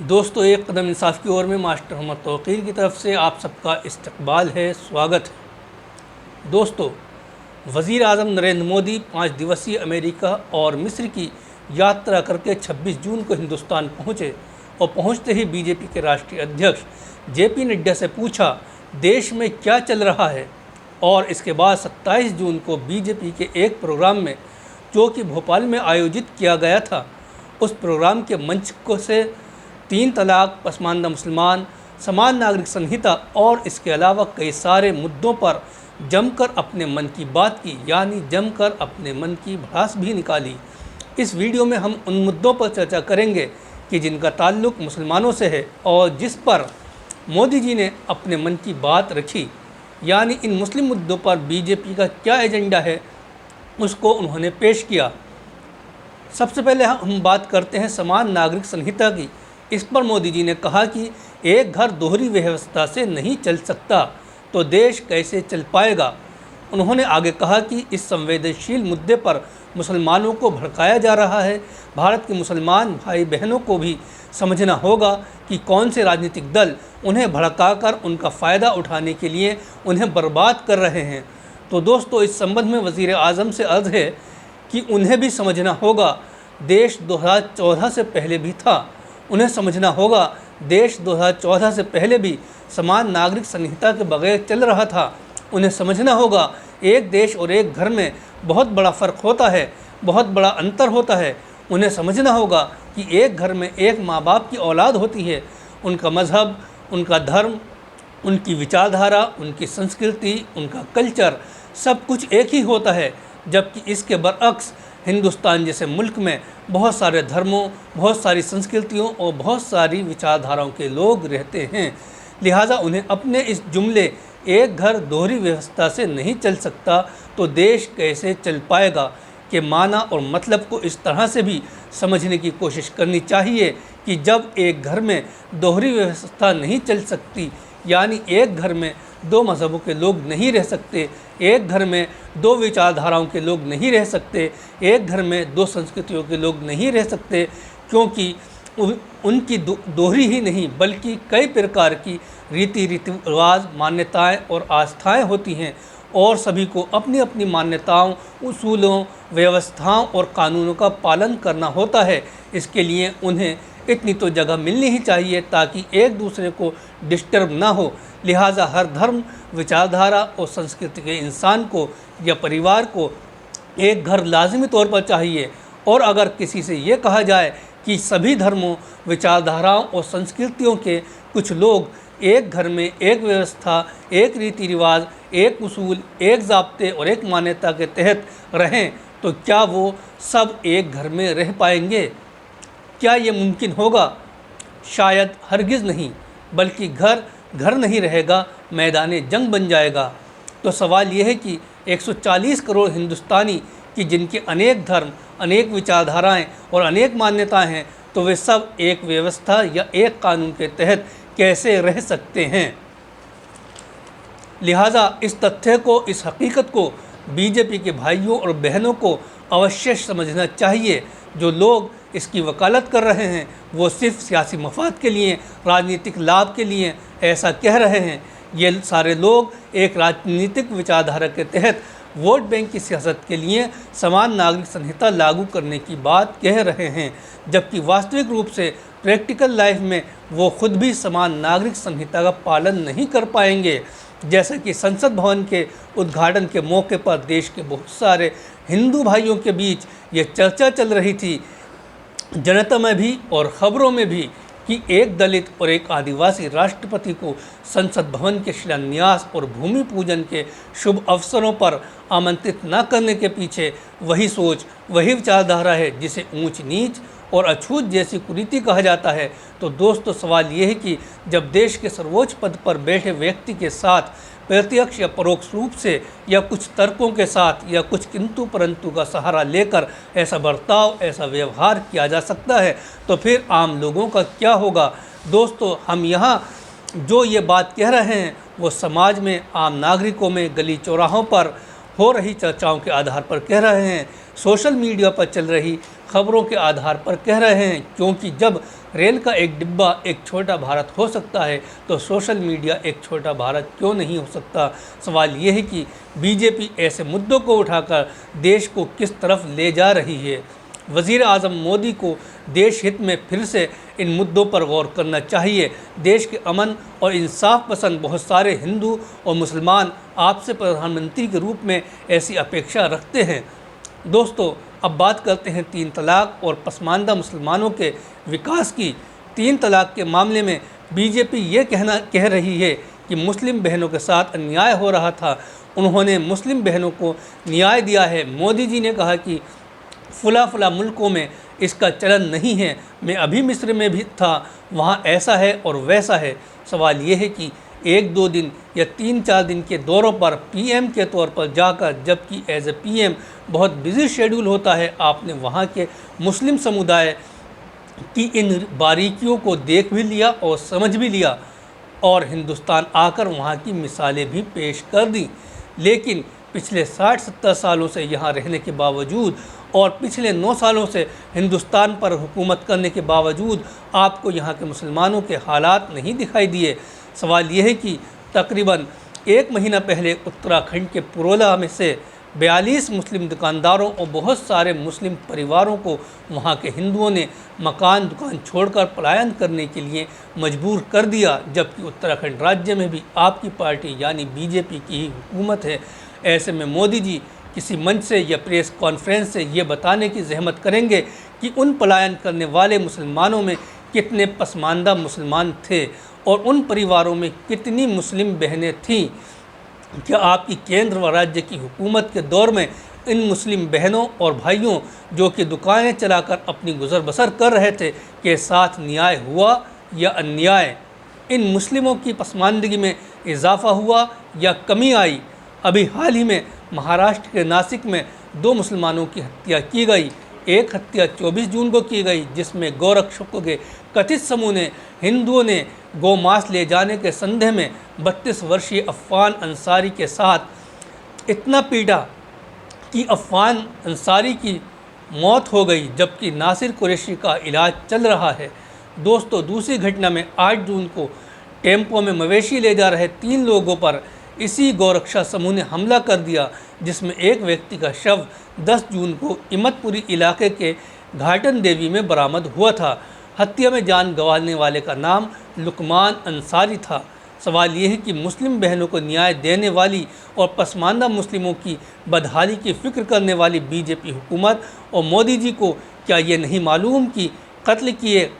दोस्तों, एक कदम इंसाफ की ओर में मास्टर मोहम्मद तौकीर की तरफ से आप सबका इस्तकबाल है, स्वागत है। दोस्तों, वज़ीर आज़म नरेंद्र मोदी 5 दिवसीय अमेरिका और मिस्र की यात्रा करके 26 जून को हिंदुस्तान पहुँचे और पहुँचते ही बीजेपी के राष्ट्रीय अध्यक्ष जेपी नड्डा से पूछा देश में क्या चल रहा है। और इसके बाद 27 जून को बीजेपी के एक प्रोग्राम में, जो कि भोपाल में आयोजित किया गया था, उस प्रोग्राम के मंच को से 3 तलाक, पसमानदा मुसलमान, समान नागरिक संहिता और इसके अलावा कई सारे मुद्दों पर जमकर अपने मन की बात की, यानी जमकर अपने मन की भड़ास भी निकाली। इस वीडियो में हम उन मुद्दों पर चर्चा करेंगे कि जिनका ताल्लुक मुसलमानों से है और जिस पर मोदी जी ने अपने मन की बात रखी, यानी इन मुस्लिम मुद्दों पर बीजेपी का क्या एजेंडा है, उसको उन्होंने पेश किया। सबसे पहले हम बात करते हैं समान नागरिक संहिता की। इस पर मोदी जी ने कहा कि एक घर दोहरी व्यवस्था से नहीं चल सकता तो देश कैसे चल पाएगा। उन्होंने आगे कहा कि इस संवेदनशील मुद्दे पर मुसलमानों को भड़काया जा रहा है। भारत के मुसलमान भाई बहनों को भी समझना होगा कि कौन से राजनीतिक दल उन्हें भड़काकर उनका फ़ायदा उठाने के लिए उन्हें बर्बाद कर रहे हैं। तो दोस्तों, इस संबंध में वज़ीर आज़म से अर्ज़ है कि उन्हें भी समझना होगा देश 2014 से पहले भी था। उन्हें समझना होगा देश 2014 से पहले भी समान नागरिक संहिता के बगैर चल रहा था। उन्हें समझना होगा एक देश और एक घर में बहुत बड़ा फ़र्क होता है, बहुत बड़ा अंतर होता है। उन्हें समझना होगा कि एक घर में एक माँ बाप की औलाद होती है, उनका मज़हब, उनका धर्म, उनकी विचारधारा, उनकी संस्कृति, उनका कल्चर, सब कुछ एक ही होता है। जबकि इसके बरअक्स हिंदुस्तान जैसे मुल्क में बहुत सारे धर्मों, बहुत सारी संस्कृतियों और बहुत सारी विचारधाराओं के लोग रहते हैं। लिहाजा उन्हें अपने इस जुमले एक घर दोहरी व्यवस्था से नहीं चल सकता तो देश कैसे चल पाएगा के माना और मतलब को इस तरह से भी समझने की कोशिश करनी चाहिए कि जब एक घर में दोहरी व्यवस्था नहीं चल सकती, यानी एक घर में 2 मज़हबों के लोग नहीं रह सकते, एक घर में 2 विचारधाराओं के लोग नहीं रह सकते, एक घर में 2 संस्कृतियों के लोग नहीं रह सकते, क्योंकि उनकी दोहरी ही नहीं बल्कि कई प्रकार की रीति रिवाज, मान्यताएं और आस्थाएं होती हैं और सभी को अपनी अपनी मान्यताओं, उसूलों, व्यवस्थाओं और कानूनों का पालन करना होता है। इसके लिए उन्हें इतनी तो जगह मिलनी ही चाहिए ताकि एक दूसरे को डिस्टर्ब ना हो। लिहाजा हर धर्म, विचारधारा और संस्कृति के इंसान को या परिवार को एक घर लाजमी तौर पर चाहिए। और अगर किसी से ये कहा जाए कि सभी धर्मों, विचारधाराओं और संस्कृतियों के कुछ लोग एक घर में एक व्यवस्था, एक रीति रिवाज, एक उसूल, एक ज़ाब्ते और एक मान्यता के तहत रहें, तो क्या वो सब एक घर में रह पाएंगे? क्या ये मुमकिन होगा? शायद हरगिज़ नहीं, बल्कि घर घर नहीं रहेगा, मैदान जंग बन जाएगा। तो सवाल यह है कि 140 करोड़ हिंदुस्तानी कि जिनके अनेक धर्म, अनेक विचारधाराएं और अनेक मान्यताएं हैं, तो वे सब एक व्यवस्था या एक कानून के तहत कैसे रह सकते हैं? लिहाजा इस तथ्य को, इस हकीकत को बीजेपी के भाइयों और बहनों को अवश्य समझना चाहिए। जो लोग इसकी वकालत कर रहे हैं वो सिर्फ सियासी मफाद के लिए, राजनीतिक लाभ के लिए ऐसा कह रहे हैं। ये सारे लोग एक राजनीतिक विचारधारा के तहत वोट बैंक की सियासत के लिए समान नागरिक संहिता लागू करने की बात कह रहे हैं, जबकि वास्तविक रूप से प्रैक्टिकल लाइफ में वो खुद भी समान नागरिक संहिता का पालन नहीं कर पाएंगे। जैसे कि संसद भवन के उद्घाटन के मौके पर देश के बहुत सारे हिंदू भाइयों के बीच ये चर्चा चल रही थी, जनता में भी और ख़बरों में भी, कि एक दलित और एक आदिवासी राष्ट्रपति को संसद भवन के शिलान्यास और भूमि पूजन के शुभ अवसरों पर आमंत्रित न करने के पीछे वही सोच, वही विचारधारा है जिसे ऊंच नीच और अछूत जैसी कुरीति कहा जाता है। तो दोस्तों, सवाल ये है कि जब देश के सर्वोच्च पद पर बैठे व्यक्ति के साथ प्रत्यक्ष या परोक्ष रूप से या कुछ तर्कों के साथ या कुछ किंतु परंतु का सहारा लेकर ऐसा बर्ताव, ऐसा व्यवहार किया जा सकता है, तो फिर आम लोगों का क्या होगा? दोस्तों, हम यहाँ जो ये बात कह रहे हैं वो समाज में, आम नागरिकों में, गली चौराहों पर हो रही चर्चाओं के आधार पर कह रहे हैं, सोशल मीडिया पर चल रही खबरों के आधार पर कह रहे हैं, क्योंकि जब रेल का एक डिब्बा एक छोटा भारत हो सकता है तो सोशल मीडिया एक छोटा भारत क्यों नहीं हो सकता। सवाल ये है कि बीजेपी ऐसे मुद्दों को उठाकर देश को किस तरफ ले जा रही है। वज़ीर आज़म मोदी को देश हित में फिर से इन मुद्दों पर गौर करना चाहिए। देश के अमन और इंसाफ पसंद बहुत सारे हिंदू और मुसलमान आपसे प्रधानमंत्री के रूप में ऐसी अपेक्षा रखते हैं। दोस्तों, अब बात करते हैं 3 तलाक और पसमानदा मुसलमानों के विकास की। 3 तलाक के मामले में बीजेपी ये कह रही है कि मुस्लिम बहनों के साथ अन्याय हो रहा था, उन्होंने मुस्लिम बहनों को न्याय दिया है। मोदी जी ने कहा कि फुला मुल्कों में इसका चलन नहीं है। मैं अभी मिस्र में भी था, वहाँ ऐसा है और वैसा है। सवाल ये है कि 1-2 दिन या 3-4 दिन के दौरों पर पीएम के तौर पर जाकर, जबकि एज ए पीएम बहुत बिजी शेड्यूल होता है, आपने वहाँ के मुस्लिम समुदाय की इन बारीकियों को देख भी लिया और समझ भी लिया और हिंदुस्तान आकर वहाँ की मिसालें भी पेश कर दी। लेकिन पिछले 60-70 सालों से यहाँ रहने के बावजूद और पिछले 9 सालों से हिंदुस्तान पर हुकूमत करने के बावजूद आपको यहाँ के मुसलमानों के हालात नहीं दिखाई दिए। सवाल यह है कि तकरीबन 1 महीना पहले उत्तराखंड के पुरोला में से 42 मुस्लिम दुकानदारों और बहुत सारे मुस्लिम परिवारों को वहाँ के हिंदुओं ने मकान दुकान छोड़कर पलायन करने के लिए मजबूर कर दिया, जबकि उत्तराखंड राज्य में भी आपकी पार्टी यानी बीजेपी की ही हुकूमत है। ऐसे में मोदी जी किसी मंच से या प्रेस कॉन्फ्रेंस से ये बताने की जहमत करेंगे कि उन पलायन करने वाले मुसलमानों में कितने पसमानदा मुसलमान थे और उन परिवारों में कितनी मुस्लिम बहनें थीं। क्या आपकी केंद्र व राज्य की हुकूमत के दौर में इन मुस्लिम बहनों और भाइयों जो कि दुकानें चलाकर अपनी गुजर बसर कर रहे थे के साथ न्याय हुआ या अन्याय? इन मुस्लिमों की पसमानदगी में इजाफा हुआ या कमी आई? अभी हाल ही में महाराष्ट्र के नासिक में 2 मुसलमानों की हत्या की गई। एक हत्या 24 जून को की गई, जिसमें गौरक्षकों के कथित समूह ने हिंदुओं ने गौमांस ले जाने के संदेह में 32 वर्षीय अफ़ान अंसारी के साथ इतना पीटा कि अफ़ान अंसारी की मौत हो गई, जबकि नासिर कुरैशी का इलाज चल रहा है। दोस्तों, दूसरी घटना में 8 जून को टेम्पो में मवेशी ले जा रहे 3 लोगों पर इसी गौरक्षा समूह ने हमला कर दिया, जिसमें एक व्यक्ति का शव 10 जून को इमतपुरी इलाके के घाटन देवी में बरामद हुआ था। हत्या में जान गंवाने वाले का नाम लुकमान अंसारी था। सवाल ये है कि मुस्लिम बहनों को न्याय देने वाली और पसमानदा मुस्लिमों की बदहाली की फ़िक्र करने वाली बीजेपी हुकूमत और मोदी जी को क्या ये नहीं मालूम कि कत्ल किए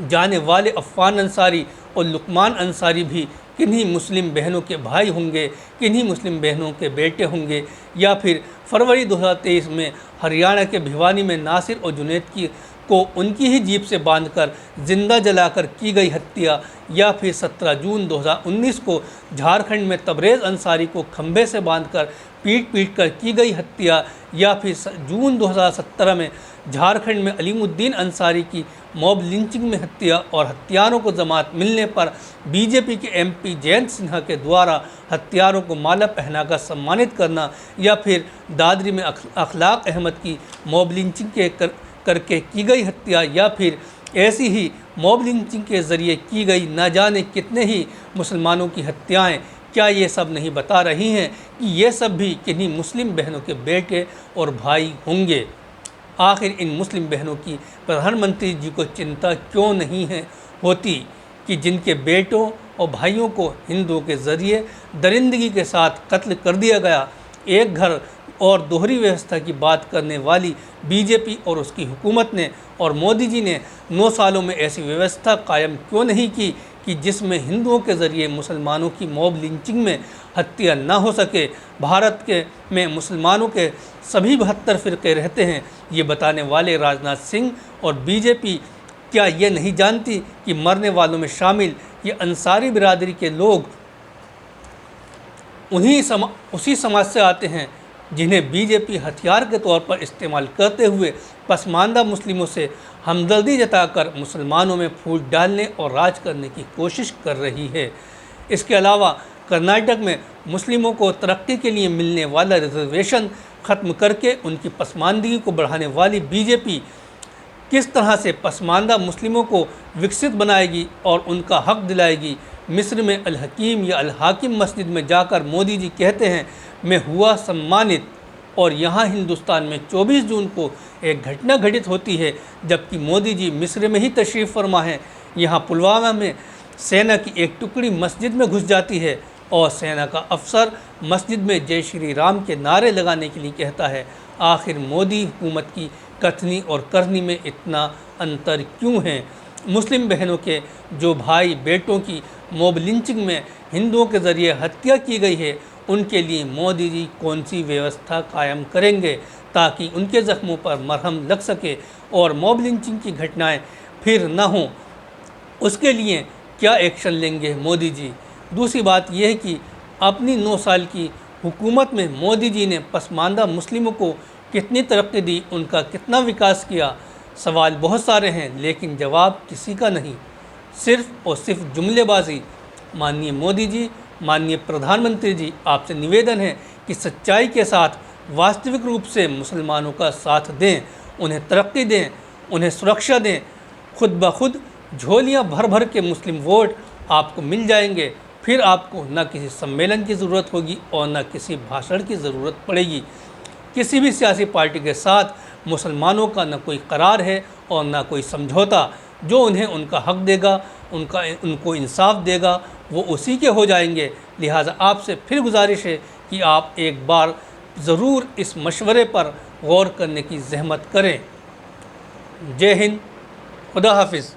जाने वाले अफ़ान अंसारी और लुकमान अंसारी भी किन्हीं मुस्लिम बहनों के भाई होंगे, किन्हीं मुस्लिम बहनों के बेटे होंगे, या फिर फरवरी 2023 में हरियाणा के भिवानी में नासिर और जुनैद को उनकी ही जीप से बांधकर जिंदा जलाकर की गई हत्या, या फिर 17 जून 2019 को झारखंड में तबरेज़ अंसारी को खंभे से बांधकर पीट कर की गई हत्या, या फिर जून 2017 में झारखंड में अलीमुद्दीन अंसारी की मॉब लिंचिंग में हत्या और हत्यारों को जमात मिलने पर बीजेपी के एमपी जयंत सिन्हा के द्वारा हत्यारों को माला पहनाकर सम्मानित करना, या फिर दादरी में अखलाक अहमद की मॉब लिंचिंग करके की गई हत्या, या फिर ऐसी ही मॉब लिंचिंग के ज़रिए की गई न जाने कितने ही मुसलमानों की हत्याएं, क्या ये सब नहीं बता रही हैं कि ये सब भी किन्हीं मुस्लिम बहनों के बेटे और भाई होंगे? आखिर इन मुस्लिम बहनों की प्रधानमंत्री जी को चिंता क्यों नहीं है होती कि जिनके बेटों और भाइयों को हिंदुओं के ज़रिए दरिंदगी के साथ कत्ल कर दिया गया? एक घर और दोहरी व्यवस्था की बात करने वाली बीजेपी और उसकी हुकूमत ने और मोदी जी ने 9 सालों में ऐसी व्यवस्था कायम क्यों नहीं की कि जिसमें हिंदुओं के ज़रिए मुसलमानों की मॉब लिंचिंग में हत्या न हो सके? भारत में मुसलमानों के सभी 72 फ़िरक़े रहते हैं, ये बताने वाले राजनाथ सिंह और बीजेपी क्या ये नहीं जानती कि मरने वालों में शामिल ये अंसारी बिरादरी के लोग उसी समाज से आते हैं जिन्हें बीजेपी हथियार के तौर पर इस्तेमाल करते हुए पसमानदा मुस्लिमों से हमदर्दी जताकर मुसलमानों में फूट डालने और राज करने की कोशिश कर रही है। इसके अलावा कर्नाटक में मुस्लिमों को तरक्की के लिए मिलने वाला रिजर्वेशन ख़त्म करके उनकी पसमानदगी को बढ़ाने वाली बीजेपी किस तरह से पसमानदा मुस्लिमों को विकसित बनाएगी और उनका हक दिलाएगी। मिस्र में अल हकीम या अल हाकिम मस्जिद में जाकर मोदी जी कहते हैं, मैं हुआ सम्मानित, और यहाँ हिंदुस्तान में 24 जून को एक घटना घटित होती है जबकि मोदी जी मिस्र में ही तशरीफ़ फरमा है। यहाँ पुलवामा में सेना की एक टुकड़ी मस्जिद में घुस जाती है और सेना का अफसर मस्जिद में जय श्री राम के नारे लगाने के लिए कहता है। आखिर मोदी हुकूमत की कथनी और करनी में इतना अंतर क्यों है? मुस्लिम बहनों के जो भाई बेटों की मॉब लिंचिंग में हिंदुओं के ज़रिए हत्या की गई है, उनके लिए मोदी जी कौन सी व्यवस्था कायम करेंगे ताकि उनके ज़ख्मों पर मरहम लग सके और मॉब लिंचिंग की घटनाएं फिर न हों? उसके लिए क्या एक्शन लेंगे मोदी जी? दूसरी बात यह है कि अपनी 9 साल की हुकूमत में मोदी जी ने पसमानदा मुस्लिमों को कितनी तरक्की दी, उनका कितना विकास किया? सवाल बहुत सारे हैं लेकिन जवाब किसी का नहीं, सिर्फ और सिर्फ जुमलेबाजी। माननीय मोदी जी, माननीय प्रधानमंत्री जी, आपसे निवेदन है कि सच्चाई के साथ वास्तविक रूप से मुसलमानों का साथ दें, उन्हें तरक्की दें, उन्हें सुरक्षा दें। खुद ब खुद झोलियाँ भर भर के मुस्लिम वोट आपको मिल जाएंगे। फिर आपको न किसी सम्मेलन की ज़रूरत होगी और न किसी भाषण की ज़रूरत पड़ेगी। किसी भी सियासी पार्टी के साथ मुसलमानों का न कोई करार है और न कोई समझौता। जो उन्हें उनका हक देगा, उनको इंसाफ देगा, वो उसी के हो जाएंगे। लिहाजा आपसे फिर गुजारिश है कि आप एक बार ज़रूर इस मशवरे पर गौर करने की ज़हमत करें। जय हिंद, खुदा हाफिज़।